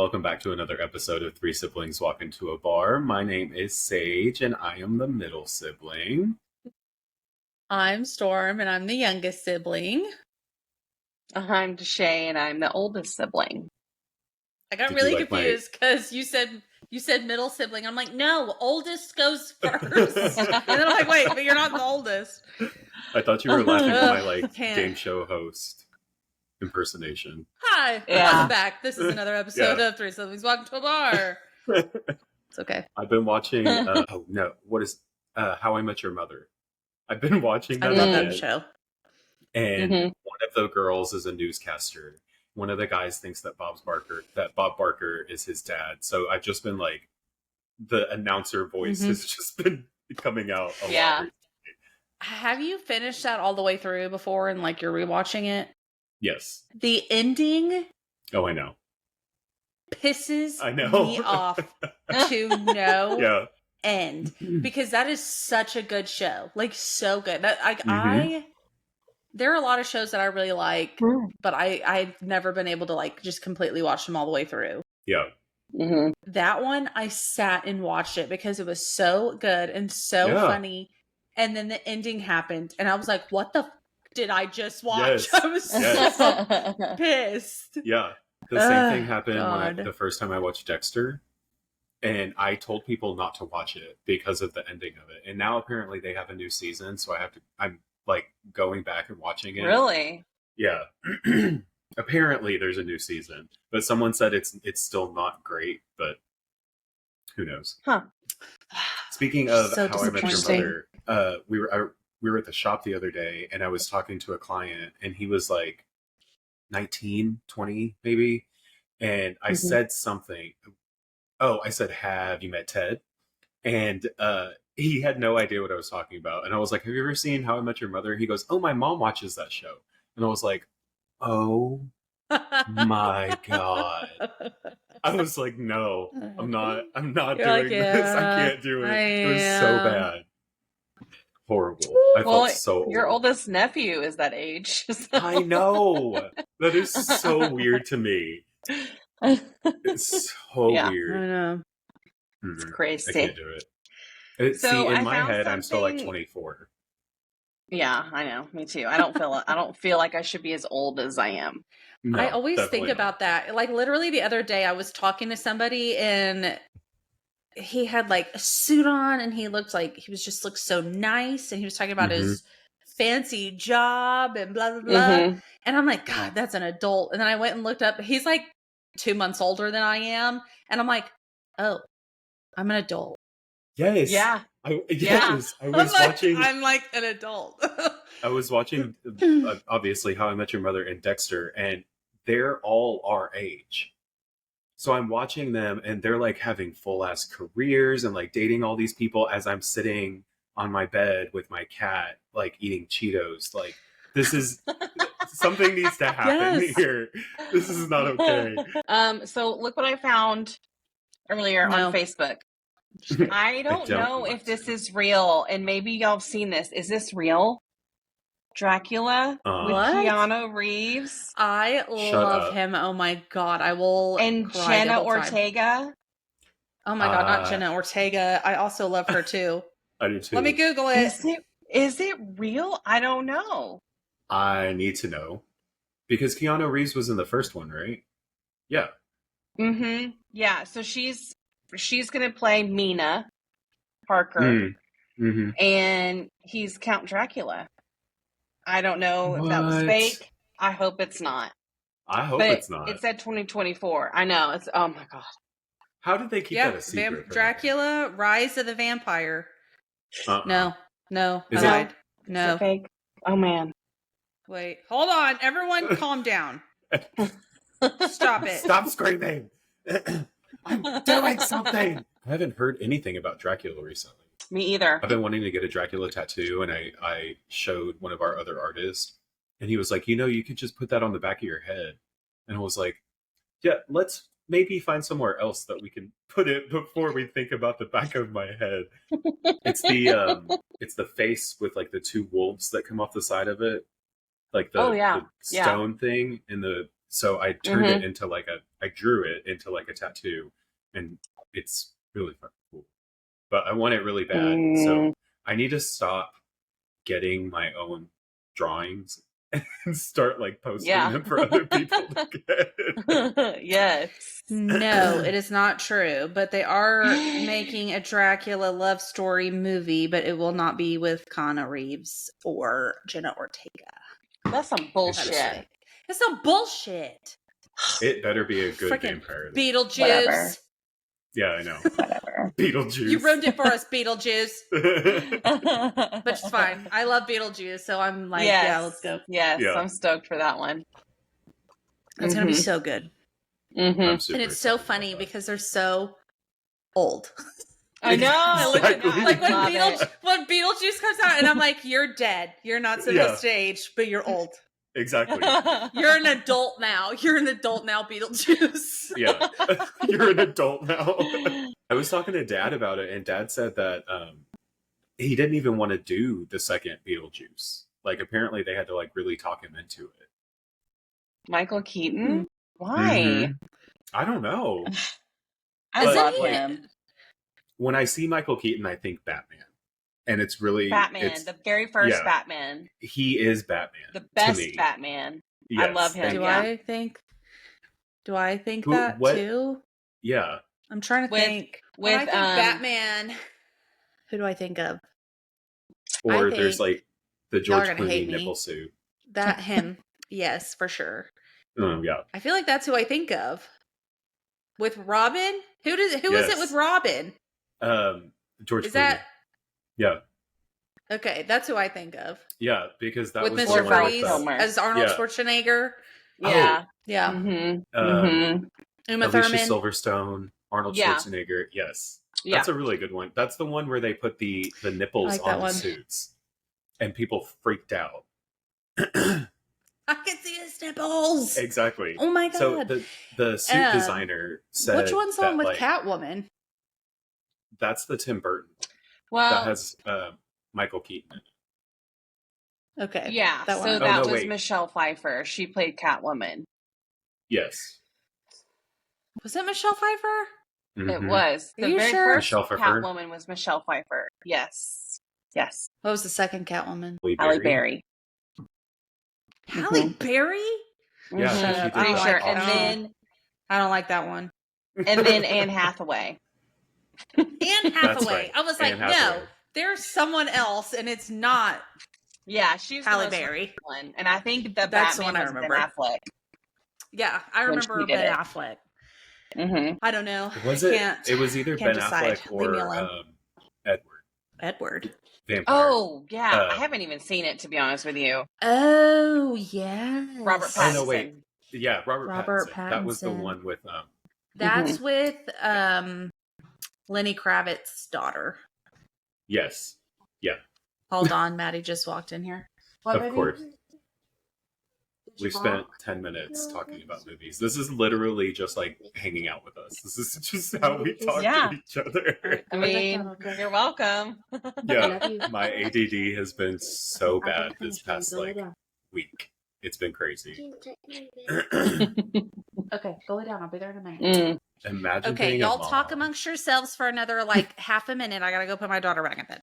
welcome back to another episode of Three Siblings Walk Into a Bar. My name is Sage, and I am the middle sibling. I'm Storm, and I'm the youngest sibling. I'm Deshay, and I'm the oldest sibling. I got really confused because you said middle sibling. I'm like, no, oldest goes first. And then I'm like, wait, but you're not the oldest. I thought you were laughing at my game show host impersonation. Hi, welcome back. This is another episode of Three Siblings Walk Into a Bar. It's okay. I've been watching. How I Met Your Mother. I've been watching that. I love that show. And one of the girls is a newscaster. One of the guys thinks that Bob Barker is his dad. So I've just been like, the announcer voice has just been coming out a lot recently. Have you finished that all the way through before and like you're rewatching it? Yes. The ending. Oh, I know. Pisses me off to no end because that is such a good show. Like so good. There are a lot of shows that I really like, but I've never been able to like just completely watch them all the way through. Yeah. That one, I sat and watched it because it was so good and so funny. And then the ending happened, and I was like, what the did I just watch? I was so pissed. Yeah. The same thing happened the first time I watched Dexter. And I told people not to watch it because of the ending of it. And now apparently they have a new season, so I'm like going back and watching it. Really? Yeah. Apparently there's a new season. But someone said it's still not great, but who knows? Huh. Speaking of How I Met Your Mother, we were at the shop the other day, and I was talking to a client, and he was like 19, 20 maybe. And I said something. Oh, I said, have you met Ted? And he had no idea what I was talking about. And I was like, have you ever seen How I Met Your Mother? He goes, oh, my mom watches that show. And I was like, oh my God. I was like, no, I'm not doing this. I can't do it. It was so bad. Horrible. I felt so old. Your oldest nephew is that age. So. I know. That is so weird to me. It's so weird. I know. It's crazy. I can't do it. See, in my head, I'm still like 24. Yeah, I know. Me too. I don't feel like I should be as old as I am. No, I always think about that. Like literally the other day I was talking to somebody and he had like a suit on and he looked so nice, and he was talking about his fancy job and blah blah blah. And I'm like, God, that's an adult. And then I went and looked up. He's like 2 months older than I am, and I'm like, oh, I'm an adult. Yes. Yeah. I was watching. I'm like an adult. I was watching, obviously, How I Met Your Mother and Dexter, and they're all our age. So I'm watching them, and they're like having full ass careers and like dating all these people as I'm sitting on my bed with my cat, like eating Cheetos. Like, this is something needs to happen here. This is not okay. So look what I found earlier on Facebook. I don't know if this is real, and maybe y'all have seen this. Is this real? Dracula with Keanu Reeves. I love him. Oh my God, I will. And Jenna Ortega. Oh my God, not Jenna Ortega. I also love her too. I do too. Let me Google it. Is it real? I don't know. I need to know because Keanu Reeves was in the first one, right? Yeah. Yeah. So she's gonna play Mina Parker, and he's Count Dracula. I don't know if that was fake. I hope it's not. I hope it's not. It said 2024. I know. It's oh my God. How did they keep that a secret? Dracula, Rise of the Vampire. No. Is I lied. No. Is it fake? Oh man. Wait. Hold on. Everyone calm down. Stop it. Stop screaming. I'm doing something. I haven't heard anything about Dracula recently. Me either. I've been wanting to get a Dracula tattoo, and I showed one of our other artists, and he was like, you could just put that on the back of your head. And I was like, yeah, let's maybe find somewhere else that we can put it before we think about the back of my head. It's the face with like the two wolves that come off the side of it. Like the stone thing and the So I turned it into I drew it into like a tattoo, and it's really fucking cool. But I want it really bad, so I need to stop getting my own drawings and start like posting them for other people to get. Yes. No, it is not true. But they are making a Dracula love story movie, but it will not be with Keanu Reeves or Jenna Ortega. That's some bullshit. It's some bullshit. It better be a good vampire. Beetlejuice. Whatever. Yeah, I know. Whatever. Beetlejuice. You ruined it for us, Beetlejuice. Which is fine. I love Beetlejuice, so I'm like, yeah, let's go. Yes, yeah. I'm stoked for that one. It's going to be so good. And it's so funny because they're so old. I know. Exactly. Like when Beetlejuice comes out, and I'm like, you're dead. You're not supposed to age, but you're old. Exactly. You're an adult now. You're an adult now, Beetlejuice. Yeah. You're an adult now. I was talking to Dad about it, and Dad said that he didn't even want to do the second Beetlejuice. Like, apparently they had to like really talk him into it. Michael Keaton? Why? I don't know. I love him. When I see Michael Keaton, I think Batman. And it's really Batman, the very first Batman. He is Batman. The best Batman. Yes, I love him. Do I think that too? Yeah. I'm trying to think. When I think Batman, who do I think of? Or there's like the George Clooney nipple suit. That him. Yes, for sure. Oh, yeah. I feel like that's who I think of. With Robin? Who is it with Robin? George Is Clooney. That? Yeah. Okay, that's who I think of. Yeah, because that with was Mr. Freeze as Arnold Schwarzenegger. Yeah. Yeah. Uma Thurman. Silverstone, Arnold Schwarzenegger. Yes. Yeah. That's a really good one. That's the one where they put the nipples on the suits. And people freaked out. I can see his nipples. Exactly. Oh my god. So the suit designer said, which one's the one with Catwoman? That's the Tim Burton. Well, that has Michael Keaton in it. Okay. Yeah. That one. So that was Michelle Pfeiffer. She played Catwoman. Yes. Was it Michelle Pfeiffer? Mm-hmm. It was. The very first Catwoman was Michelle Pfeiffer. Yes. Yes. What was the second Catwoman? Halle Berry. Halle Berry? Yeah, shut up. Pretty sure. And then I don't like that one. And then Anne Hathaway. Anne Hathaway. Right. I was like, no, there's someone else, and it's not. Yeah, she's Halle Berry. One, and I think that's the one I remember. Ben Affleck. Yeah, I remember Ben Affleck. Mm-hmm. I don't know. Was it? It was either Ben Affleck or Edward. Vampire. Oh yeah, I haven't even seen it, to be honest with you. Oh yeah, Robert Pattinson. Oh no, wait. Yeah, Robert Pattinson. That was the one with That's with Lenny Kravitz's daughter. Yes. Yeah. Hold on, Maddie just walked in here. Of course. We've spent 10 minutes talking about movies. This is literally just like hanging out with us. This is just how we talk to each other. I mean, you're welcome. Yeah, my ADD has been so bad this past week. It's been crazy. Okay, go lay down. I'll be there in a minute. Imagine. Okay, y'all talk amongst yourselves for another half a minute. I gotta go put my daughter back in bed.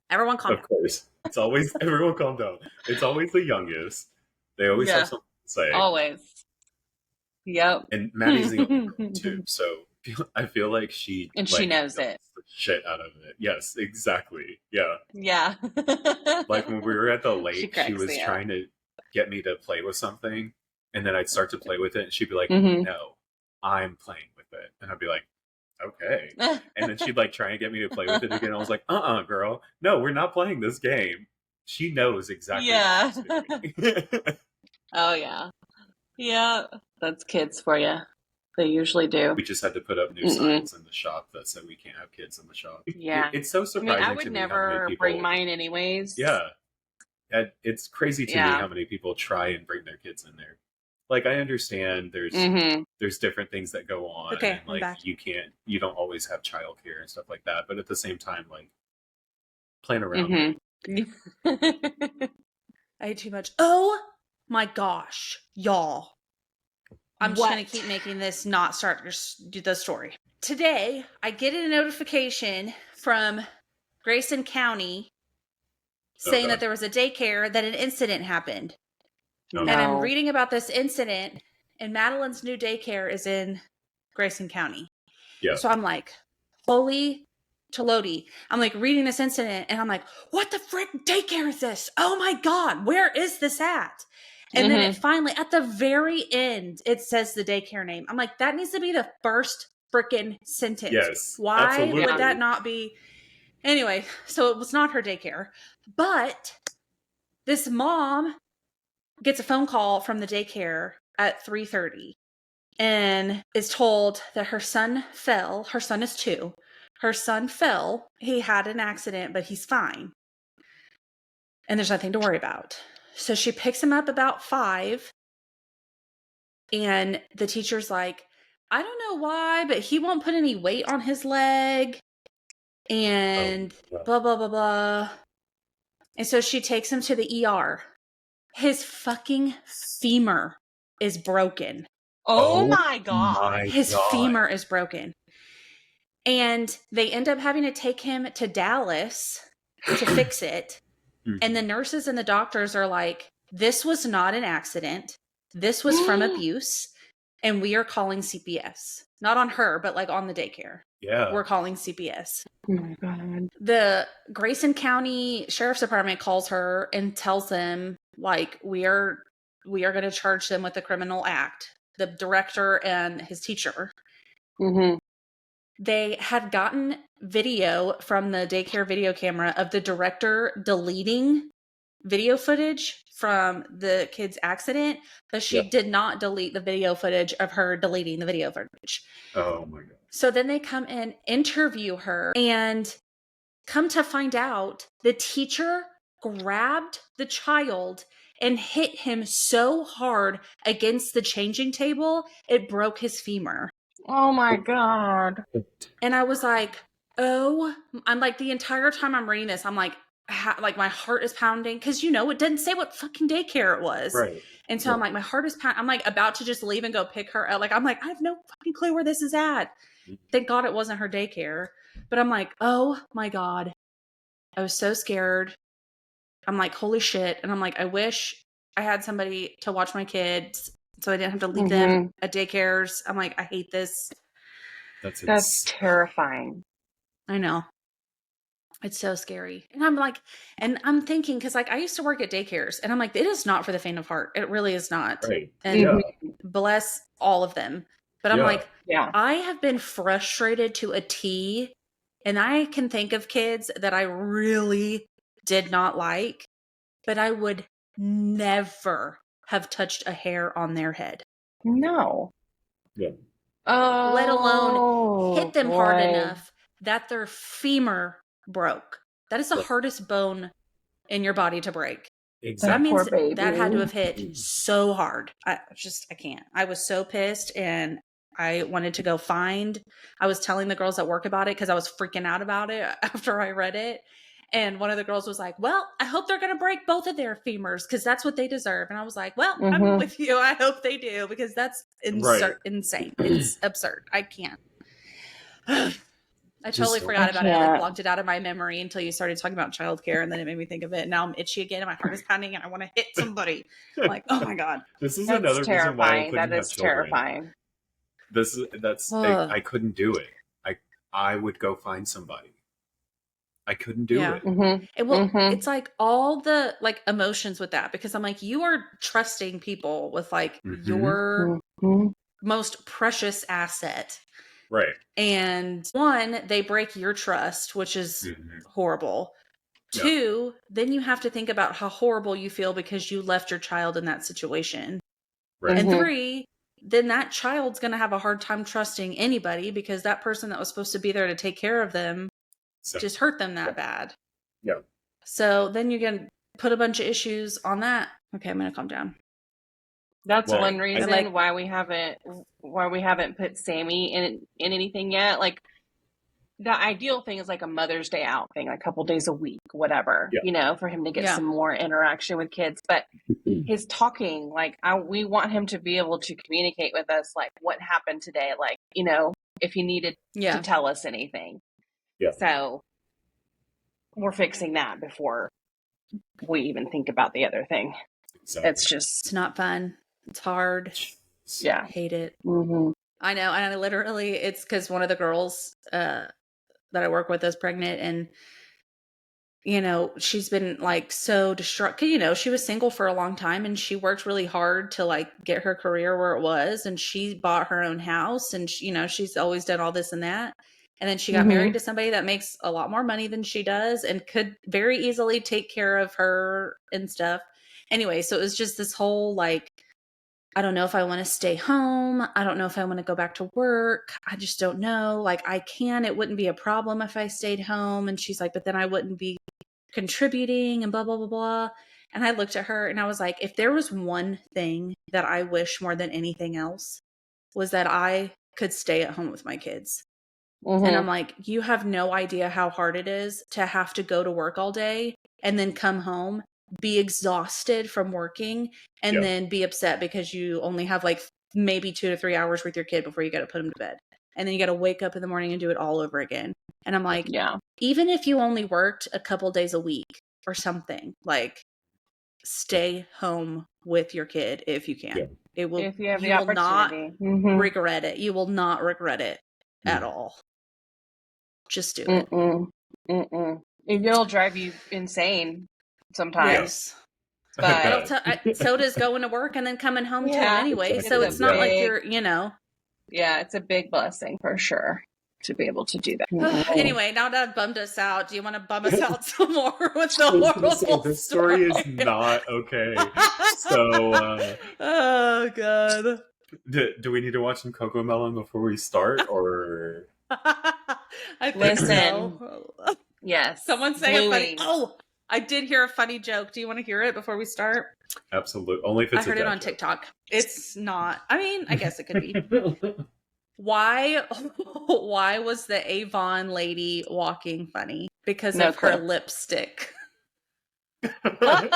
Everyone calm down. Of course. It's always everyone calm down. It's always the youngest. They always have something to say. Always. Yep. And Maddie's the only girl too, so I feel like she knows it. The shit out of it. Yes, exactly. Yeah. Yeah. Like when we were at the lake, she was trying to get me to play with something, and then I'd start to play with it, and she'd be like, "No, I'm playing with it," and I'd be like, "Okay," and then she'd try and get me to play with it again. I was like, girl, no, we're not playing this game." She knows exactly. Yeah. What she's doing. Oh yeah. Yeah, that's kids for you. They usually do. We just had to put up new signs in the shop that said we can't have kids in the shop. Yeah. It's so surprising. I would never bring mine anyways. Yeah. It's crazy to me how many people try and bring their kids in there. Like, I understand there's different things that go on. Okay, and, you don't always have childcare and stuff like that. But at the same time, plan around. I ate too much. Oh my gosh, y'all. I'm just going to keep making this not start the story. Today, I get a notification from Grayson County saying that there was a daycare, that an incident happened. And I'm reading about this incident, and Madeline's new daycare is in Grayson County. Yeah. So I'm like, holy Tolodi. I'm like reading this incident, and I'm like, what the frick daycare is this? Oh my God, where is this at? And then it finally, at the very end, it says the daycare name. I'm like, that needs to be the first freaking sentence. Yes. Why would that not be? Anyway, so it was not her daycare. But this mom gets a phone call from the daycare at 3:30 and is told that her son fell. Her son is 2. Her son fell. He had an accident, but he's fine. And there's nothing to worry about. So she picks him up about 5. And the teacher's like, I don't know why, but he won't put any weight on his leg. And blah, blah, blah, blah. And so she takes him to the ER. His fucking femur is broken. Oh my God. His femur is broken. And they end up having to take him to Dallas to fix it. And the nurses and the doctors are like, this was not an accident. This was from abuse. And we are calling CPS. Not on her, but like on the daycare. Yeah. We're calling CPS. Oh my God. The Grayson County Sheriff's Department calls her and tells them, like, we are going to charge them with a criminal act. The director and his teacher. They had gotten video from the daycare video camera of the director deleting video footage from the kid's accident, but she did not delete the video footage of her deleting the video footage. Oh my God. So then they come and interview her, and come to find out the teacher grabbed the child and hit him so hard against the changing table, it broke his femur. Oh my God. And I was like, I'm like, the entire time I'm reading this, I'm like, my heart is pounding. Cause it didn't say what fucking daycare it was. Right. And so I'm like, my heart is pounding. I'm like about to just leave and go pick her up. Like, I'm like, I have no fucking clue where this is at. Thank God it wasn't her daycare. But I'm like, oh my God. I was so scared. I'm like, holy shit. And I'm like, I wish I had somebody to watch my kids so I didn't have to leave them at daycares. I'm like, I hate this. That's terrifying. I know. It's so scary. And I'm like, and I'm thinking, because like I used to work at daycares, and I'm like, it is not for the faint of heart. It really is not. Right. And bless all of them. But I'm like, I have been frustrated to a T, and I can think of kids that I really did not like, but I would never have touched a hair on their head. No. Yeah. Oh, let alone hit them hard enough that their femur broke. That is the hardest bone in your body to break. Exactly. That means that had to have hit so hard. I can't. I was so pissed, and I wanted to go I was telling the girls at work about it because I was freaking out about it after I read it. And one of the girls was like, well, I hope they're going to break both of their femurs because that's what they deserve. And I was like, well, I'm with you. I hope they do because that's insane. It's absurd. I can't. I totally forgot about it. I blocked it out of my memory until you started talking about childcare, and then it made me think of it. And now I'm itchy again, and my heart is pounding, and I want to hit somebody. I'm like, oh my God. This is another reason why I couldn't have children. Terrifying. I couldn't do it. I would go find somebody. I couldn't do it. It's like all the like emotions with that, because I'm like, you are trusting people with like your most precious asset. Right. And 1, they break your trust, which is horrible. 2, then you have to think about how horrible you feel because you left your child in that situation. Right. And 3, then that child's going to have a hard time trusting anybody because that person that was supposed to be there to take care of them just hurt them that bad. Yeah. So then you can put a bunch of issues on that. Okay, I'm going to calm down. That's one reason why we haven't put Sammy in anything yet. Like, the ideal thing is like a Mother's Day out thing, like a couple days a week, whatever, you know, for him to get some more interaction with kids. But his talking, like we want him to be able to communicate with us, like what happened today, like, you know, if he needed to tell us anything. Yeah. So we're fixing that before we even think about the other thing. Exactly. It's not fun. It's hard. Yeah. I hate it. Mm-hmm. I know. And I literally, it's because one of the girls that I work with is pregnant, and, you know, she's been like so distraught. You know, she was single for a long time, and she worked really hard to like get her career where it was. And she bought her own house, and she, you know, she's always done all this and that. And then she got married to somebody that makes a lot more money than she does and could very easily take care of her and stuff. Anyway, so it was just this whole like, I don't know if I want to stay home. I don't know if I want to go back to work. I just don't know. Like it wouldn't be a problem if I stayed home. And she's like, but then I wouldn't be contributing and blah, blah, blah, blah. And I looked at her and I was like, if there was one thing that I wish more than anything else was that I could stay at home with my kids. And I'm like, you have no idea how hard it is to have to go to work all day and then come home, be exhausted from working, and then be upset because you only have like maybe 2 to 3 hours with your kid before you got to put him to bed. And then you got to wake up in the morning and do it all over again. And I'm like, even if you only worked a couple days a week or something, like stay home with your kid if you can. It will, if you have the opportunity, will not regret it. You will not regret it at all. Just do it. It'll drive you insane sometimes. Yes. But so does going to work and then coming home too anyway. Exactly. So it's not like you're, you know. Yeah, it's a big blessing for sure to be able to do that. Anyway, now that I've bummed us out, do you want to bum us out some more with the horrible This story is not okay. So, oh God. Do we need to watch some Coco Melon before we start, or? I think so. Yes. Someone say a funny. Oh, I did hear a funny joke. Do you want to hear it before we start? Absolutely. Only if it's I heard it on TikTok. It's not. I mean, I guess it could be. Why was the Avon lady walking funny? Because of her lipstick. Oh my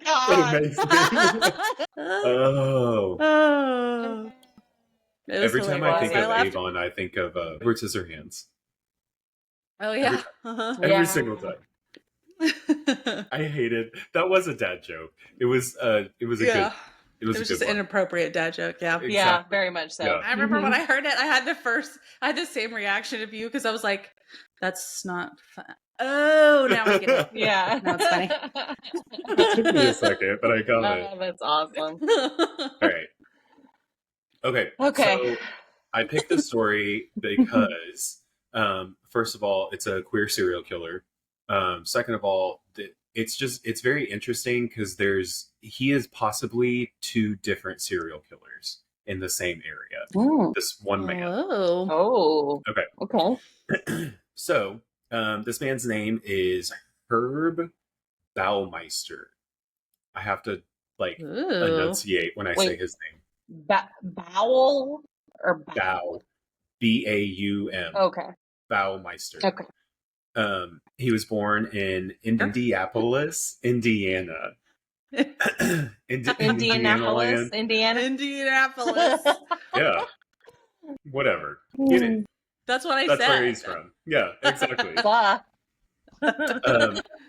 God. It makes me. Oh. Every time I think of Avon, I think of Edward Scissorhands. Oh yeah. Every single time. I hated that. Was a dad joke. It was a good. It was just an inappropriate dad joke. Yeah. Exactly. Yeah, very much so. Yeah. I remember when I heard it, I had the same reaction of you because I was like, "That's not fun." Oh, now I get it. Yeah, now it's funny. It took me a second, but I got it. Oh, that's awesome. All right. Okay. So I picked this story because, first of all, it's a queer serial killer. Second of all, it's very interesting because he is possibly 2 different serial killers in the same area. Ooh. This one man. Oh. Okay. So, this man's name is Herb Baumeister. I have to enunciate when I say his name. Bowel or Bow? Baum. Okay. Baumeister. Okay. He was born in Indianapolis, Indiana. Indianapolis, Indiana. Indianapolis. Yeah. Whatever. Get it. That's what I said. That's where he's from. Yeah, exactly.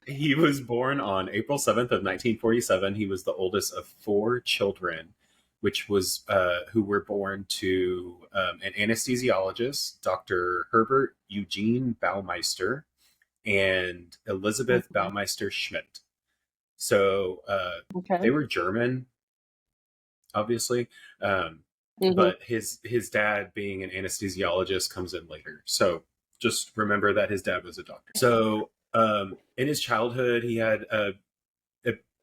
He was born on April 7th of 1947. He was the oldest of 4 children, who were born to an anesthesiologist, Dr. Herbert Eugene Baumeister, and Elizabeth Baumeister Schmidt. So they were German, obviously. But his dad, being an anesthesiologist, comes in later. So just remember that his dad was a doctor. So in his childhood, he had a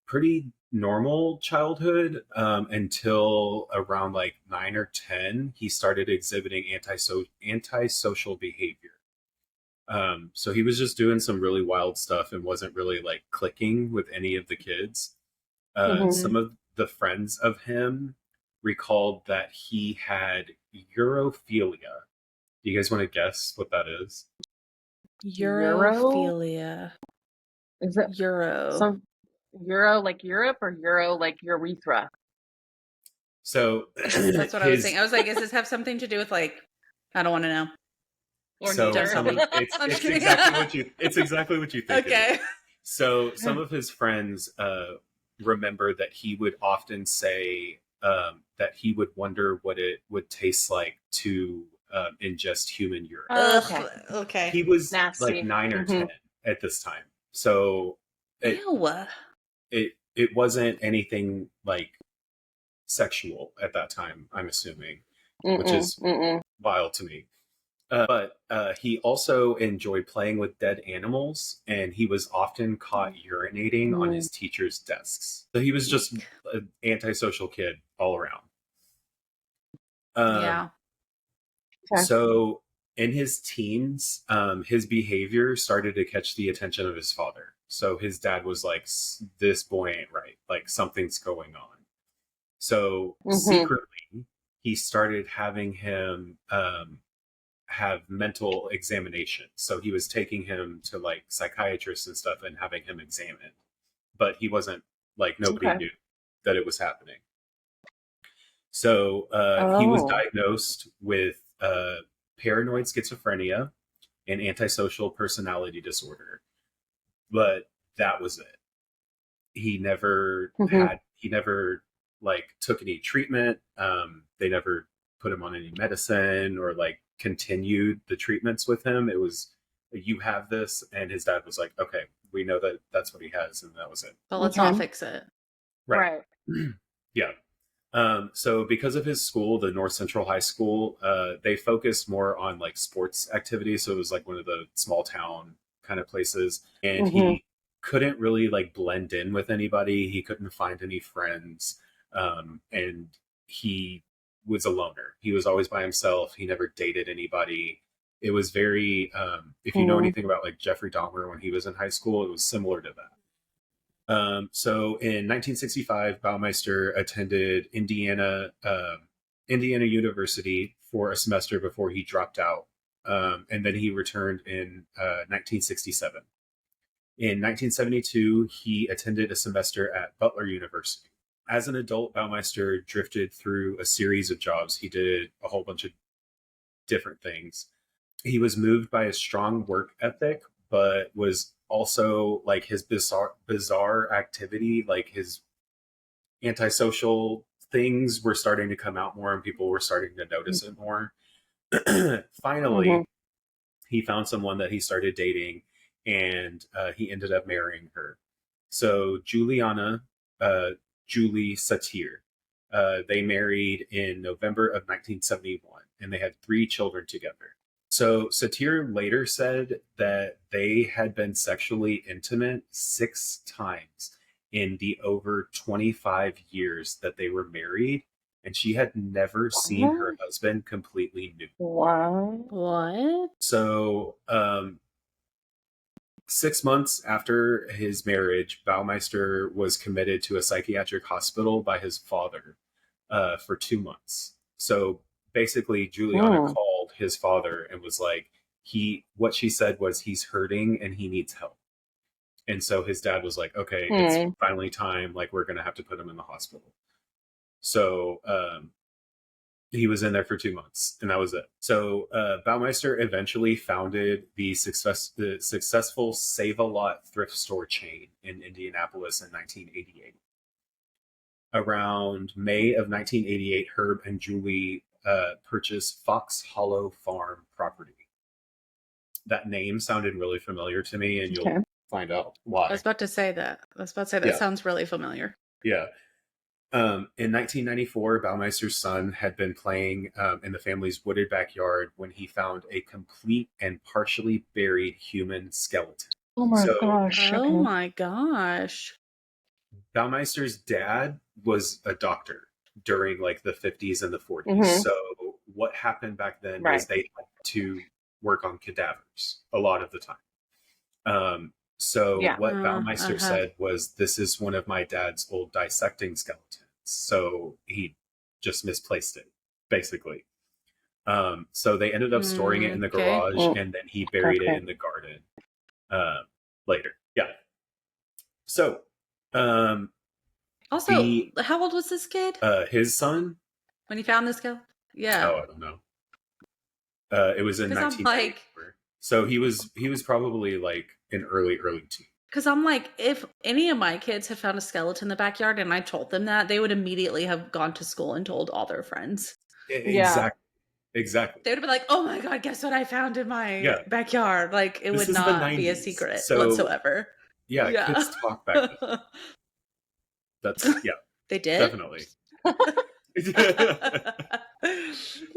pretty normal childhood until around like 9 or 10. He started exhibiting antisocial behavior. So he was just doing some really wild stuff and wasn't really like clicking with any of the kids. Some of the friends of him recalled that he had urophilia. Do you guys want to guess what that is? Urophilia. Is it Euro? Euro like Europe or Euro like urethra? So that's what I was saying. I was like, does this have something to do with like, I don't want to know. Or so it's exactly what you think. Okay. So some of his friends remember that he would often say that he would wonder what it would taste like to ingest human urine. Okay. He was nasty. like 9 or 10 at this time. So it wasn't anything like sexual at that time, I'm assuming, which is wild to me. But he also enjoyed playing with dead animals, and he was often caught urinating on his teachers' desks. So he was just an antisocial kid all around. Yeah. Okay. So in his teens, his behavior started to catch the attention of his father. So his dad was like, this boy ain't right. Like something's going on. So secretly, he started having him have mental examinations. So he was taking him to like psychiatrists and stuff and having him examined. But he wasn't like, nobody knew that it was happening. So he was diagnosed with paranoid schizophrenia and antisocial personality disorder. But that was it. He never like took any treatment. They never put him on any medicine or like continued the treatments with him. It was, you have this, and his dad was like, okay, we know that that's what he has, and that was it. But let's not fix it. Right. Yeah. So because of his school, the North Central High School, they focused more on like sports activities. So it was like one of the small town kind of places, and he couldn't really like blend in with anybody. He couldn't find any friends. And he was a loner. He was always by himself. He never dated anybody. It was very, if you know anything about like Jeffrey Dahmer when he was in high school, it was similar to that. So in 1965, Baumeister attended Indiana University for a semester before he dropped out. And then he returned in 1967. In 1972, he attended a semester at Butler University. As an adult, Baumeister drifted through a series of jobs. He did a whole bunch of different things. He was moved by a strong work ethic, but was also like his bizarre activity, like his antisocial things were starting to come out more and people were starting to notice it more. Finally, he found someone that he started dating, and he ended up marrying her. So Julie Satir. They married in November of 1971, and they had 3 children together. So Satir later said that they had been sexually intimate 6 times in the over 25 years that they were married, and she had never seen her husband completely nude. Wow. What? So 6 months after his marriage, Baumeister was committed to a psychiatric hospital by his father for 2 months. So basically, Juliana called his father and was like, what she said was, he's hurting and he needs help. And so his dad was like, okay, it's finally time. Like, we're going to have to put him in the hospital. So he was in there for 2 months, and that was it. So Baumeister eventually founded the successful Save-A-Lot thrift store chain in Indianapolis in 1988. Around May of 1988, Herb and Julie purchased Fox Hollow Farm property. That name sounded really familiar to me, and you'll find out why. I was about to say that. Sounds really familiar. Yeah. In 1994, Baumeister's son had been playing in the family's wooded backyard when he found a complete and partially buried human skeleton. Oh my gosh. Baumeister's dad was a doctor during like the 50s and the 40s. So what happened back then was they had to work on cadavers a lot of the time. What Baumeister said was, this is one of my dad's old dissecting skeletons. So he just misplaced it, basically. So they ended up storing it in the garage, and then he buried it in the garden later. Yeah. So, also, how old was this kid? His son. When he found this girl? Yeah. Oh, I don't know. It was in 1994. So he was probably like an early teen. Because I'm like, if any of my kids had found a skeleton in the backyard and I told them that, they would immediately have gone to school and told all their friends. Exactly. They would be like, "Oh my God, guess what I found in my backyard?" Like, it would not be a secret whatsoever. Yeah, kids talk back then. That's They did? Definitely.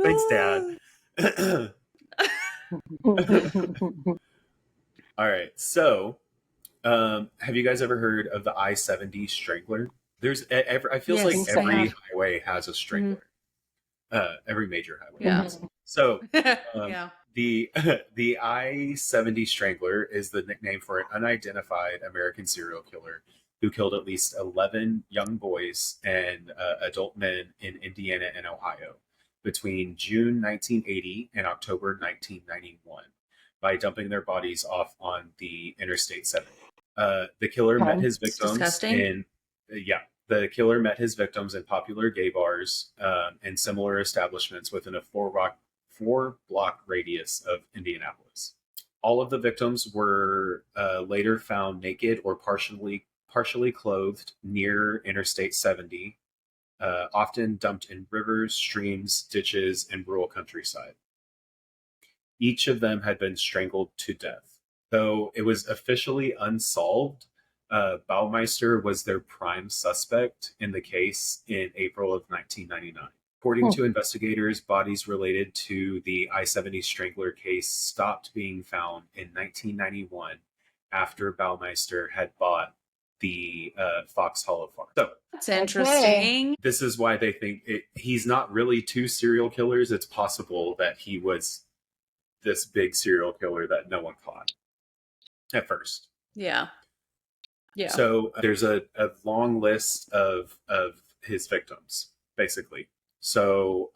Thanks, Dad. All right. So, have you guys ever heard of the I-70 strangler? I feel like every highway has a strangler. Every major highway. Yeah. So, the I-70 strangler is the nickname for an unidentified American serial killer who killed at least 11 young boys and adult men in Indiana and Ohio between June 1980 and October 1991 by dumping their bodies off on the Interstate 70. The killer met his victims in the killer met his victims in popular gay bars and similar establishments within a four-block radius of Indianapolis. All of the victims were later found naked or partially clothed near Interstate 70, often dumped in rivers, streams, ditches, and rural countryside. Each of them had been strangled to death. Though it was officially unsolved, Baumeister was their prime suspect in the case in April of 1999. According to investigators, bodies related to the I-70 strangler case stopped being found in 1991 after Baumeister had bought the Fox Hollow Farm. So that's interesting. This is why they think he's not really two serial killers. It's possible that he was this big serial killer that no one caught at first. Yeah. So there's a long list of his victims, basically. So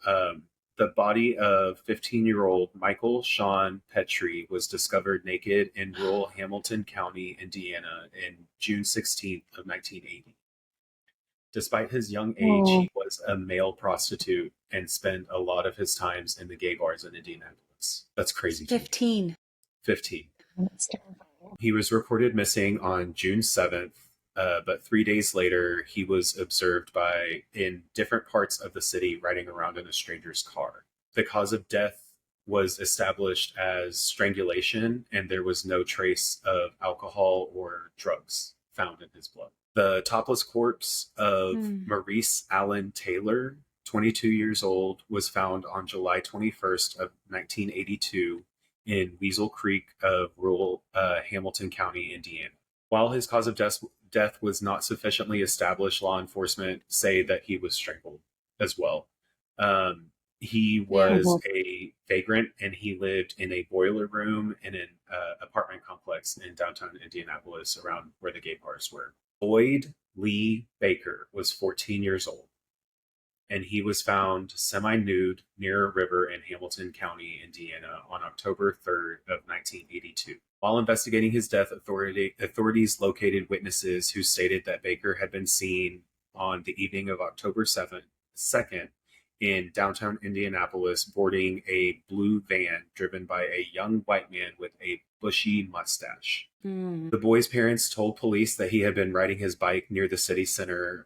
the body of 15-year-old Michael Sean Petrie was discovered naked in rural Hamilton County, Indiana, in June 16th of 1980. Despite his young age, he was a male prostitute and spent a lot of his times in the gay bars in Indianapolis. That's crazy. 15. That's terrifying. He was reported missing on June 7th, but 3 days later, he was observed in different parts of the city riding around in a stranger's car. The cause of death was established as strangulation, and there was no trace of alcohol or drugs found in his blood. The topless corpse of Maurice Allen Taylor, 22 years old, was found on July 21st of 1982 in Weasel Creek of rural Hamilton County, Indiana. While his cause of death was not sufficiently established, law enforcement say that he was strangled as well. He was a vagrant, and he lived in a boiler room in an apartment complex in downtown Indianapolis around where the gay bars were. Lloyd Lee Baker was 14 years old, and he was found semi-nude near a river in Hamilton County, Indiana on October 3rd of 1982. While investigating his death, authorities located witnesses who stated that Baker had been seen on the evening of October 2nd in downtown Indianapolis boarding a blue van driven by a young white man with a bushy mustache. The boy's parents told police that he had been riding his bike near the city center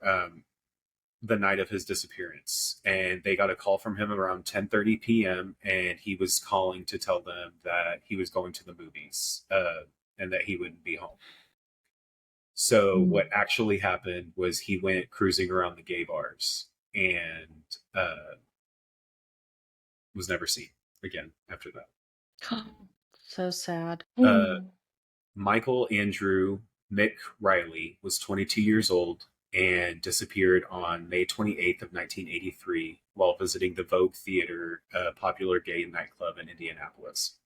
the night of his disappearance, and they got a call from him around 10:30 p.m. and he was calling to tell them that he was going to the movies and that he wouldn't be home. So what actually happened was he went cruising around the gay bars and was never seen again after that. So sad. Michael Andrew Mick Riley was 22 years old and disappeared on May 28th of 1983 while visiting the Vogue Theater, a popular gay nightclub in Indianapolis.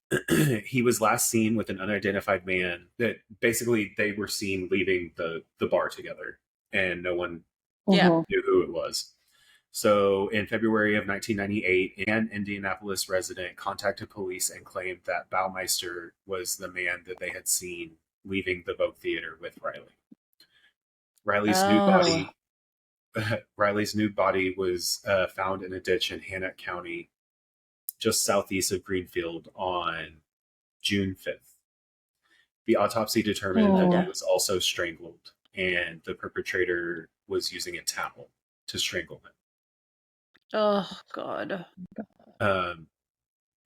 He was last seen with an unidentified man that basically they were seen leaving the bar together, and no one knew who it was. So in February of 1998, an Indianapolis resident contacted police and claimed that Baumeister was the man that they had seen leaving the Vogue Theater with Riley. Riley's nude body was found in a ditch in Hannett County, just southeast of Greenfield, on June 5th. The autopsy determined that he was also strangled, and the perpetrator was using a towel to strangle him. Oh, God.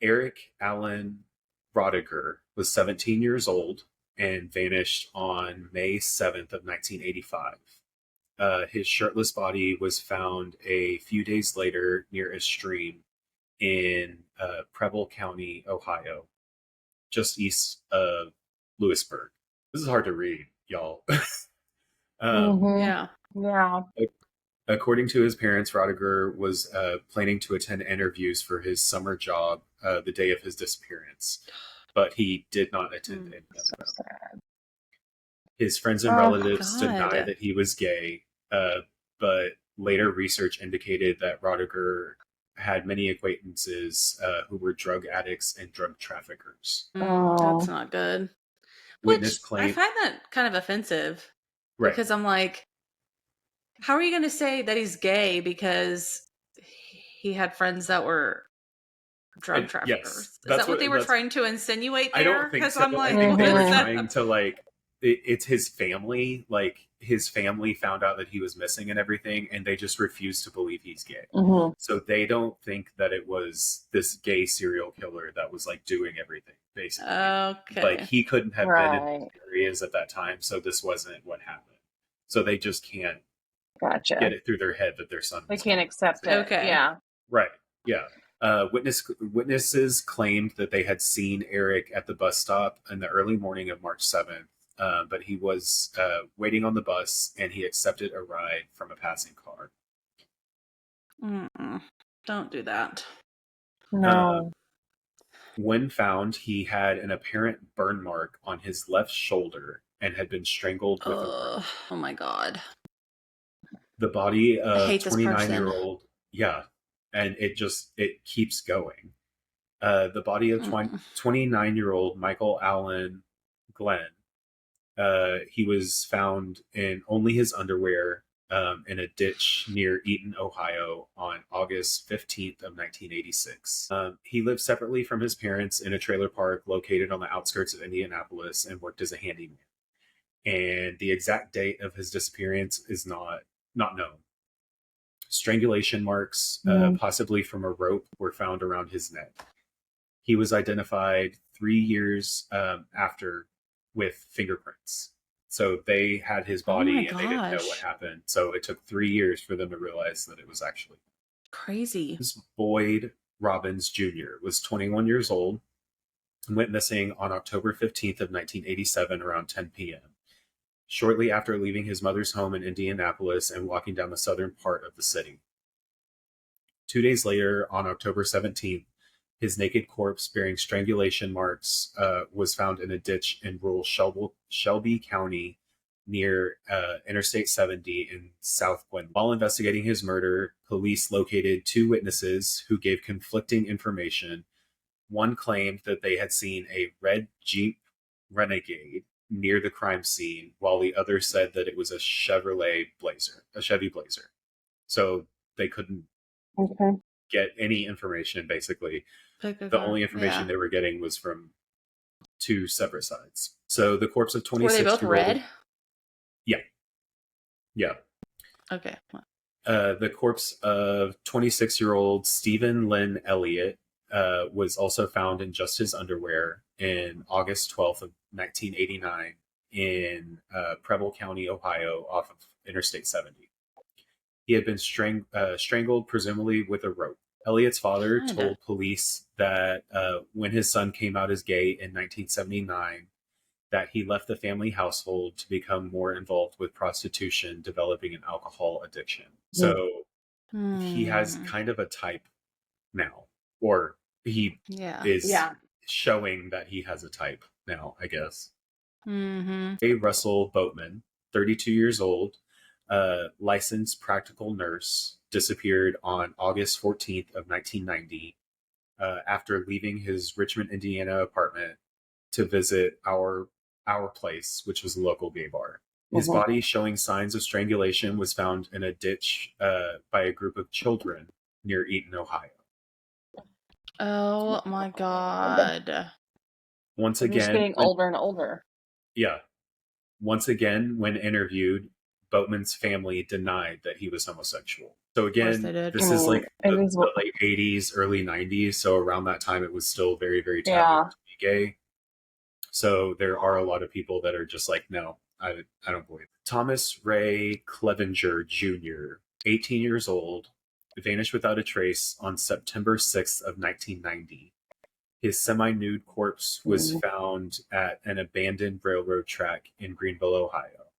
Eric Allen Rodiger was 17 years old and vanished on May 7th of 1985. His shirtless body was found a few days later near a stream in Preble County, Ohio, just east of Lewisburg. This is hard to read, y'all. Yeah. According to his parents, Rodiger was planning to attend interviews for his summer job the day of his disappearance, but he did not attend any of them. His friends and relatives deny that he was gay, but later research indicated that Rodiger had many acquaintances who were drug addicts and drug traffickers. That's not good. Witness claim, I find that kind of offensive. Right. Because I'm like, how are you going to say that he's gay because he had friends that were drug traffickers? Yes, is that what they were trying to insinuate there? I don't think so. I'm like, I think they were trying to, like, it's his family. Like, his family found out that he was missing and everything, and they just refused to believe he's gay. So they don't think that it was this gay serial killer that was, like, doing everything, basically. Okay. Like, he couldn't have been in these areas at that time, so this wasn't what happened. So they just can't get it through their head that their son was They can't accept it. Okay. Yeah. Right. Yeah. Witnesses claimed that they had seen Eric at the bus stop in the early morning of March 7th, but he was waiting on the bus and he accepted a ride from a passing car. Don't do that. No. When found, he had an apparent burn mark on his left shoulder and had been strangled with a rope. Oh my God. The body of 29-year-old. Yeah. And it keeps going. The body of 29-year-old Michael Allen Glenn, he was found in only his underwear in a ditch near Eaton, Ohio on August 15th of 1986. He lived separately from his parents in a trailer park located on the outskirts of Indianapolis and worked as a handyman. And the exact date of his disappearance is not known. Strangulation marks, possibly from a rope, were found around his neck. He was identified 3 years after with fingerprints. So they had his body and they didn't know what happened. So it took 3 years for them to realize that it was actually crazy. Boyd Robbins Jr. was 21 years old and went missing on October 15th of 1987 around 10 p.m. Shortly after leaving his mother's home in Indianapolis and walking down the southern part of the city. 2 days later, on October 17th, his naked corpse bearing strangulation marks was found in a ditch in rural Shelby County near Interstate 70 in South Gwen. While investigating his murder, police located 2 witnesses who gave conflicting information. One claimed that they had seen a red Jeep Renegade near the crime scene, while the other said that it was a Chevy Blazer. So they couldn't get any information, basically. The only information they were getting was from 2 separate sides. So the corpse of 26-year-old... Were they both red? Yeah. Okay. The corpse of 26-year-old Stephen Lynn Elliott was also found in just his underwear in August 12th of 1989 in Preble County, Ohio, off of Interstate 70. He had been strangled, presumably with a rope. Elliott's father told police that when his son came out as gay in 1979, that he left the family household to become more involved with prostitution, developing an alcohol addiction. So he has kind of a type now, or he is showing that he has a type now, I guess. A. Russell Boatman, 32 years old, licensed practical nurse, disappeared on August 14th of 1990 after leaving his Richmond, Indiana apartment to visit our place, which was a local gay bar. His body, showing signs of strangulation, was found in a ditch by a group of children near Eaton, Ohio. Oh my God. Once They're again, just getting older and older. Yeah. Once again, when interviewed, Boatman's family denied that he was homosexual. So again, this is like the late 80s, early 90s. So around that time, it was still very, very taboo to be gay. So there are a lot of people that are just like, no, I don't believe it. Thomas Ray Clevenger Jr., 18 years old, vanished without a trace on September 6th of 1990. His semi-nude corpse was found at an abandoned railroad track in Greenville, Ohio.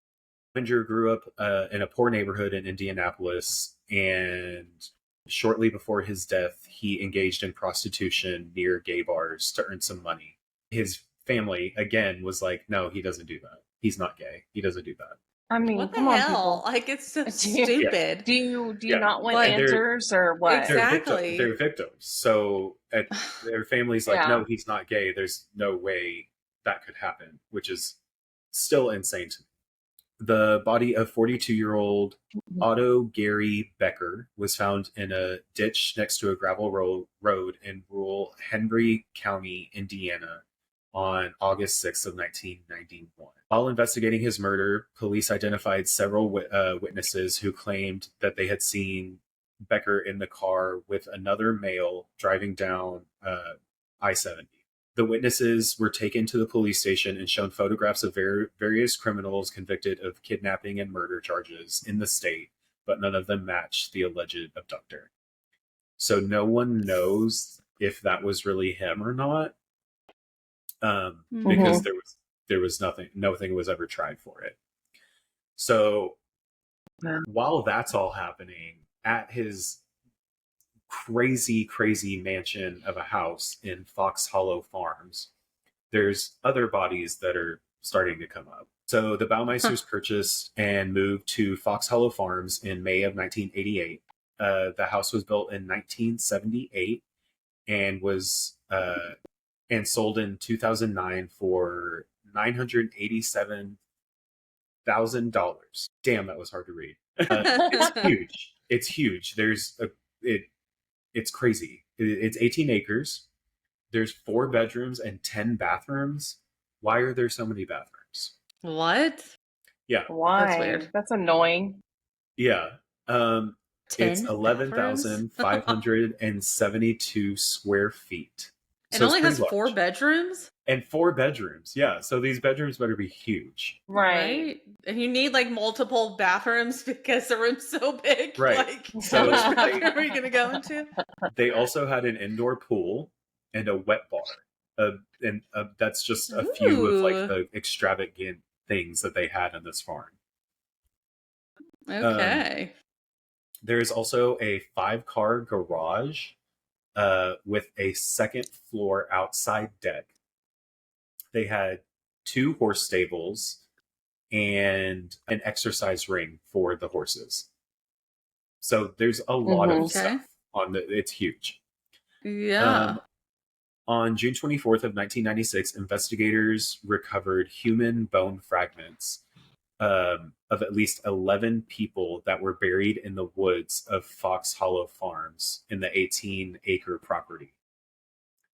Clevenger grew up in a poor neighborhood in Indianapolis, and shortly before his death, he engaged in prostitution near gay bars to earn some money. His family, again, was like, no, he doesn't do that. He's not gay. He doesn't do that. I mean, what the come hell? On, people. Like, it's so stupid. Do you not want answers or what? Exactly. They're victims. So their family's like, no, he's not gay. There's no way that could happen, which is still insane to me. The body of 42-year-old Otto Gary Becker was found in a ditch next to a gravel road in rural Henry County, Indiana, on August 6th of 1991. While investigating his murder, police identified several witnesses who claimed that they had seen Becker in the car with another male driving down I-70. The witnesses were taken to the police station and shown photographs of various criminals convicted of kidnapping and murder charges in the state, but none of them matched the alleged abductor. So no one knows if that was really him or not, because there was nothing was ever tried for it. So while that's all happening at his crazy mansion of a house in Fox Hollow Farms, there's other bodies that are starting to come up. So the Baumeisters purchased and moved to Fox Hollow Farms in May of 1988. The house was built in 1978 and was and sold in 2009 for $987,000. Damn, that was hard to read. It's huge. It's huge. It's crazy. It's 18 acres. There's 4 bedrooms and 10 bathrooms. Why are there so many bathrooms? What? Yeah. Why? That's weird. That's annoying. Yeah. It's 11,572 square feet. It only has 4 bedrooms? And 4 bedrooms, yeah. So these bedrooms better be huge. Right. And you need like multiple bathrooms because the room's so big. Right. Like, so which bathroom are you going to go into? They also had an indoor pool and a wet bar. And that's just a few of like the extravagant things that they had on this farm. Okay. There's also a 5-car garage with a second floor outside deck. They had 2 horse stables and an exercise ring for the horses. So there's a lot of stuff on it's huge. Yeah. On June 24th of 1996, investigators recovered human bone fragments of at least 11 people that were buried in the woods of Fox Hollow Farms in the 18-acre property.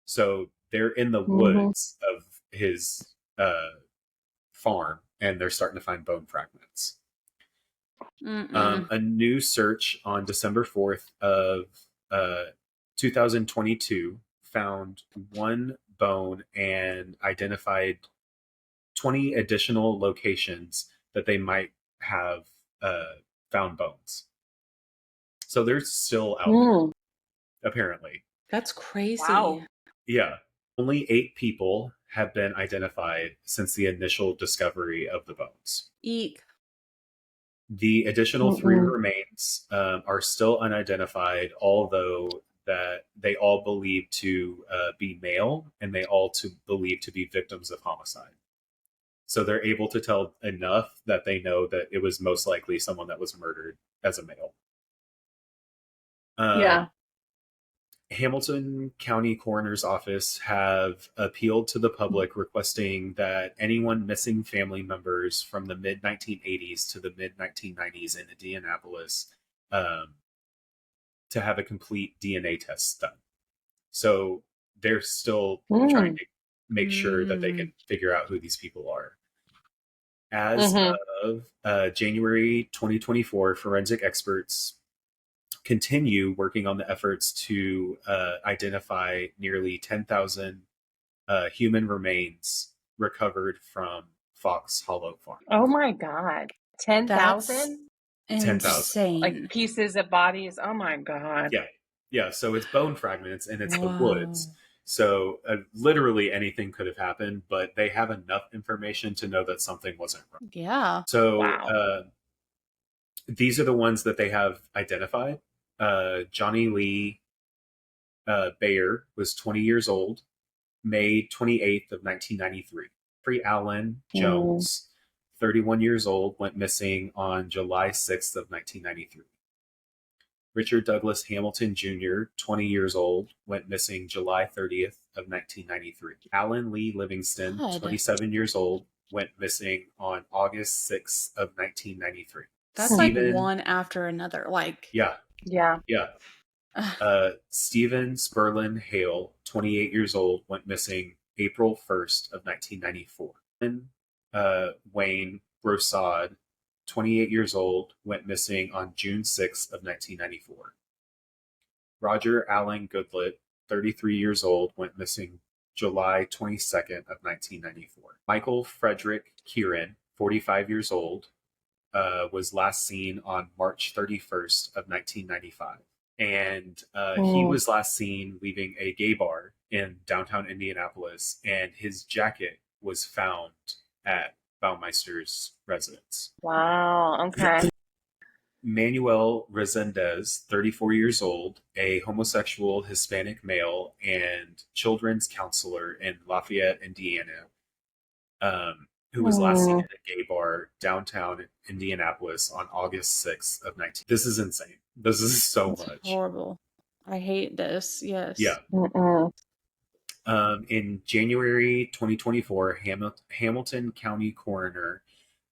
So they're in the woods of his farm, and they're starting to find bone fragments. A new search on December 4th of 2022 found 1 bone and identified 20 additional locations that they might have found bones. So they're still out there, apparently. That's crazy. Wow. Yeah. Only 8 people have been identified since the initial discovery of the bones. Eek. The additional 3 remains are still unidentified, although that they all believe to be male, and they all believe to be victims of homicide. So they're able to tell enough that they know that it was most likely someone that was murdered as a male. Yeah. Hamilton County Coroner's Office have appealed to the public requesting that anyone missing family members from the mid 1980s to the mid 1990s in Indianapolis to have a complete DNA test done. So they're still trying to make sure that they can figure out who these people are. As of January 2024, forensic experts continue working on the efforts to identify nearly 10,000 human remains recovered from Fox Hollow Farm. Oh my God. 10,000? 10,000. Like pieces of bodies. Oh my God. Yeah. Yeah. So it's bone fragments and it's the woods. So literally anything could have happened, but they have enough information to know that something wasn't right. Yeah. So these are the ones that they have identified. Johnny Lee Bayer was 20 years old, May 28th of 1993. Jeffrey Allen Jones, 31 years old, went missing on July 6th of 1993. Richard Douglas Hamilton Jr., 20 years old, went missing July 30th of 1993. Alan Lee Livingston, 27 years old, went missing on August 6th of 1993. That's like one after another. Yeah. Stephen Sperlin Hale, 28 years old, went missing April 1st of 1994. Wayne Broussard, 28 years old, went missing on June 6th of 1994. Roger Allen Goodlett, 33 years old, went missing July 22nd of 1994. Michael Frederick Kieran, 45 years old, was last seen on March 31st of 1995. And he was last seen leaving a gay bar in downtown Indianapolis, and his jacket was found at Baumeister's residence. Wow, okay. Manuel Resendez, 34 years old, a homosexual Hispanic male and children's counselor in Lafayette, Indiana, who was last seen at a gay bar downtown Indianapolis on August 6th of 19. This is insane. This is so much. Horrible. I hate this. Yes. Yeah. In January 2024, Hamilton County Coroner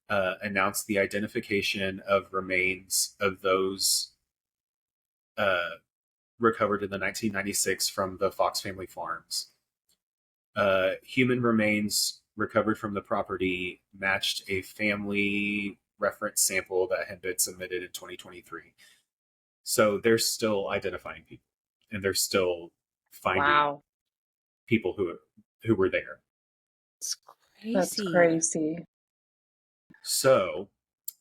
announced the identification of remains of those recovered in the 1996 from the Fox family farms. Human remains recovered from the property matched a family reference sample that had been submitted in 2023. So they're still identifying people, and they're still finding people who were there. It's crazy. That's crazy. So,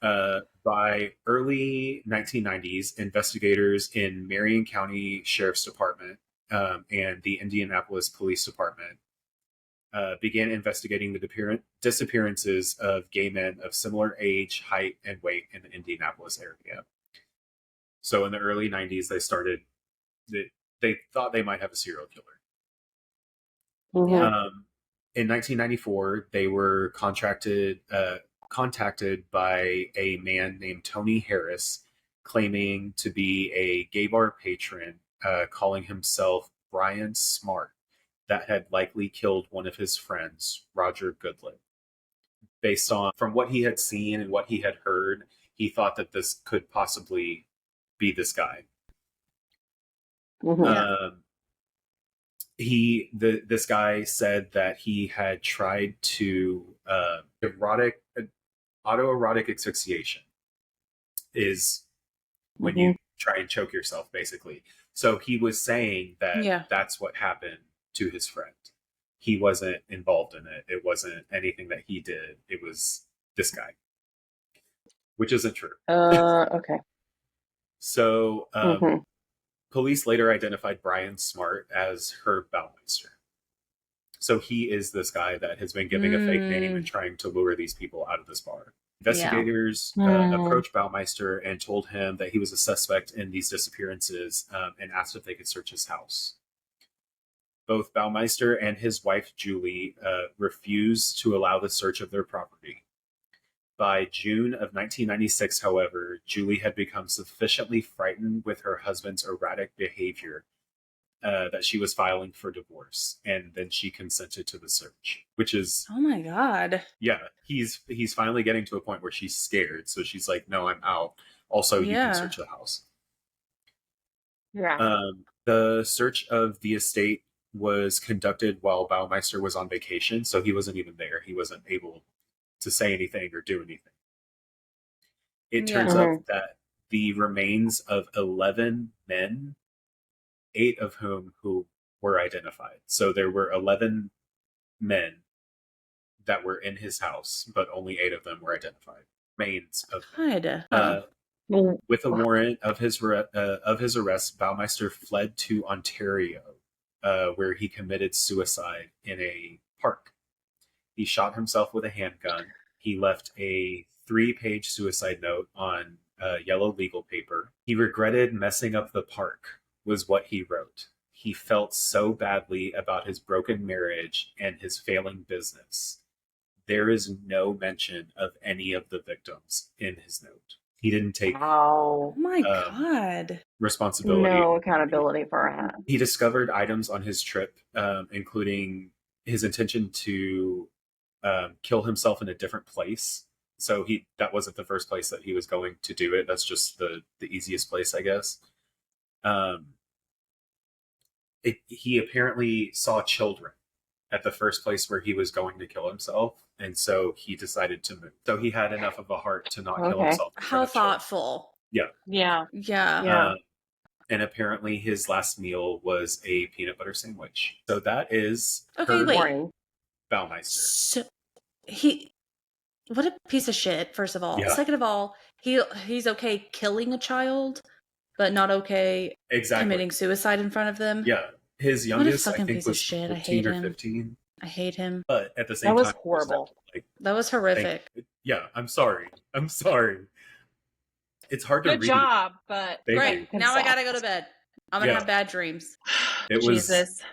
by early 1990s, investigators in Marion County Sheriff's Department and the Indianapolis Police Department began investigating the disappearances of gay men of similar age, height, and weight in the Indianapolis area. So in the early 90s, they thought they might have a serial killer. In 1994, they were contacted by a man named Tony Harris, claiming to be a gay bar patron, calling himself Brian Smart, that had likely killed one of his friends, Roger Goodlett. Based on from what he had seen and what he had heard, he thought that this could possibly be this guy. This guy said that he had tried to autoerotic asphyxiation is when you try and choke yourself, basically. So he was saying that that's what happened to his friend. He wasn't involved in it. It wasn't anything that he did. It was this guy, which isn't true. Okay. So police later identified Brian Smart as Herb Baumeister. So he is this guy that has been giving a fake name and trying to lure these people out of this bar. Investigators approached Baumeister and told him that he was a suspect in these disappearances and asked if they could search his house. Both Baumeister and his wife, Julie, refused to allow the search of their property. By June of 1996, however, Julie had become sufficiently frightened with her husband's erratic behavior that she was filing for divorce, and then she consented to the search, which is, oh my God. Yeah, he's finally getting to a point where she's scared, so she's like, no, I'm out. Also, you can search the house. Yeah. The search of the estate was conducted while Baumeister was on vacation, so he wasn't even there. He wasn't able to say anything or do anything. It turns out that the remains of 11 men, 8 of whom who were identified. So there were 11 men that were in his house, but only 8 of them were identified. Remains of with a warrant of his arrest, Baumeister fled to Ontario, where he committed suicide in a park. He shot himself with a handgun. He left a 3-page suicide note on yellow legal paper. He regretted messing up the park, was what he wrote. He felt so badly about his broken marriage and his failing business. There is no mention of any of the victims in his note. He didn't take oh my God responsibility. No accountability for it. He discovered items on his trip, including his intention to kill himself in a different place. So that wasn't the first place that he was going to do it. That's just the easiest place, I guess. He apparently saw children at the first place where he was going to kill himself, and so he decided to move. So he had enough of a heart to not kill himself. How thoughtful. Yeah. Yeah. And apparently his last meal was a peanut butter sandwich. So that is Herb Baumeister. So what a piece of shit, first of all. Yeah. Second of all, he's okay killing a child, but not okay committing suicide in front of them. Yeah. His youngest, I think, was 15 or 15. I hate him. But at the same time, that was horrible. That was horrific. I'm sorry. It's hard to read. Good job, but great. Now I gotta go to bed. I'm gonna have bad dreams. Jesus.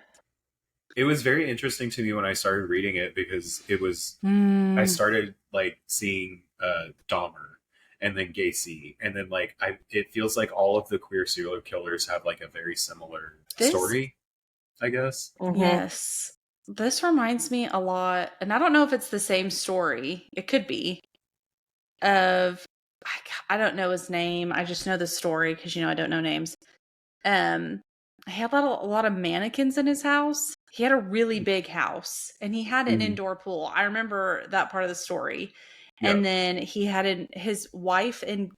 It was very interesting to me when I started reading it, because it was I started like seeing Dahmer and then Gacy, and then like it feels like all of the queer serial killers have like a very similar story, I guess. Yes. This reminds me a lot, and I don't know if it's the same story. It could be. I don't know his name. I just know the story because I don't know names. He had a lot of mannequins in his house. He had a really big house, and he had an indoor pool. I remember that part of the story. Yeah. And then he had his wife and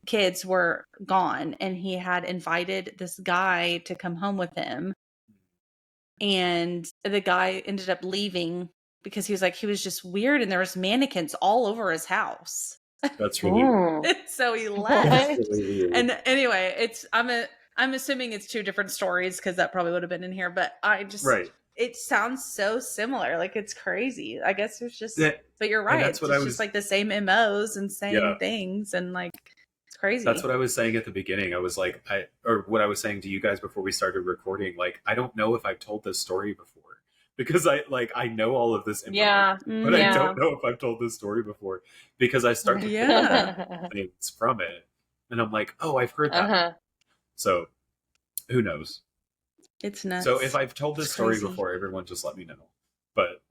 kids were gone, and he had invited this guy to come home with him. And the guy ended up leaving because he was just weird, and there was mannequins all over his house. That's really weird. So he left. Really weird. And anyway, I'm assuming it's 2 different stories, because that probably would have been in here, but it sounds so similar. Like, it's crazy. I guess it's just, but you're right. It's just like the same MOs and same things, and like, it's crazy. That's what I was saying at the beginning. I was like, or what I was saying to you guys before we started recording, like, I don't know if I've told this story before, because I know all of this information, but I don't know if I've told this story before, because I start to pick things from it, and I'm like, oh, I've heard that. So who knows? It's nuts. So if I've told this story before, everyone just let me know. But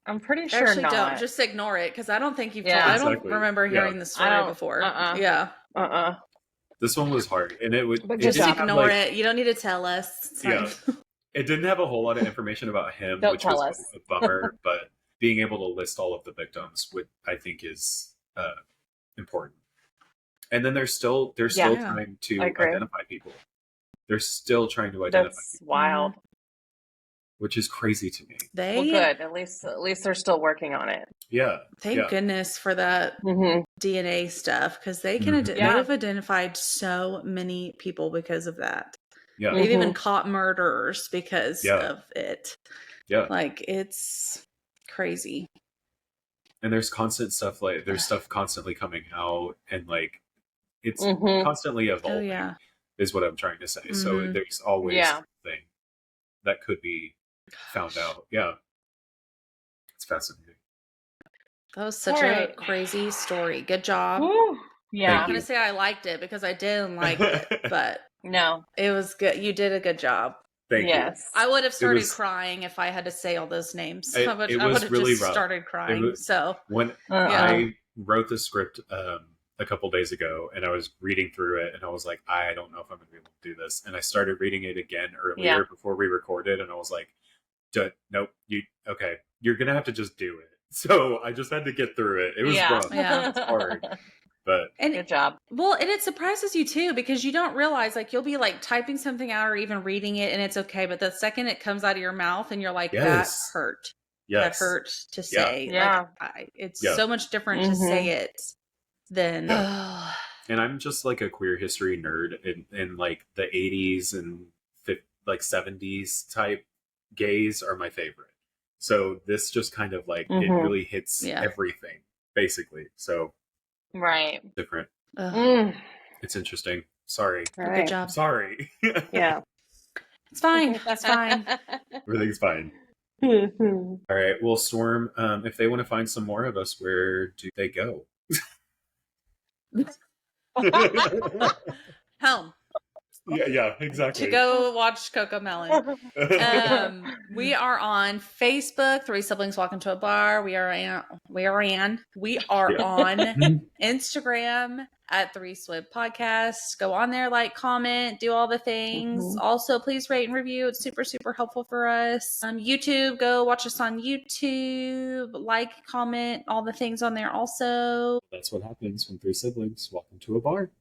I'm pretty sure actually not. Don't just ignore it, because I don't think you've told. I don't remember hearing the story before. This one was hard, and it would. But just ignore it. You don't need to tell us. It didn't have a whole lot of information about him, which was a bummer. But being able to list all of the victims, I think is important. And then there's still trying to identify people. They're still trying to identify people. Wild. Which is crazy to me. Well, good. At least they're still working on it. Yeah. Thank goodness for that DNA stuff, because they can they have identified so many people because of that. Yeah. They've even caught murderers because of it. Yeah. Like, it's crazy. And there's constant stuff, like there's stuff constantly coming out, and like it's constantly evolving is what I'm trying to say. So there's always something that could be found out. Yeah. It's fascinating. That was such a crazy story. Good job. Woo. Yeah. I'm not going to say I liked it because I didn't like it, but no, it was good. You did a good job. Thank you. I would have started crying if I had to say all those names. I would have really just started crying. When I wrote the script a couple days ago, and I was reading through it, and I was like, I don't know if I'm going to be able to do this. And I started reading it again earlier before we recorded, and I was like, nope, you're going to have to just do it. So I just had to get through it. It was rough. Yeah. It's hard. But good job. Well, and it surprises you too, because you don't realize, like, you'll be like typing something out or even reading it and it's okay, but the second it comes out of your mouth and you're like, that hurt. That hurt to say. Yeah. Like, it's so much different to say it than and I'm just like a queer history nerd in like the 80s and like 70s type gays are my favorite. So this just kind of like it really hits everything basically. So right. Different. It's interesting. Sorry. Right. Good job. Sorry. Yeah. It's fine. That's fine. Everything's fine. All right. Well, Storm, if they want to find some more of us, where do they go? Home. Yeah, exactly. To go watch Coco Melon. We are on Facebook, Three Siblings Walk Into a Bar. We are on Instagram at Three Swib Podcast. Go on there, like, comment, do all the things. Also, please rate and review. It's super, super helpful for us. YouTube, go watch us on YouTube. Like, comment, all the things on there also. That's what happens when three siblings walk into a bar.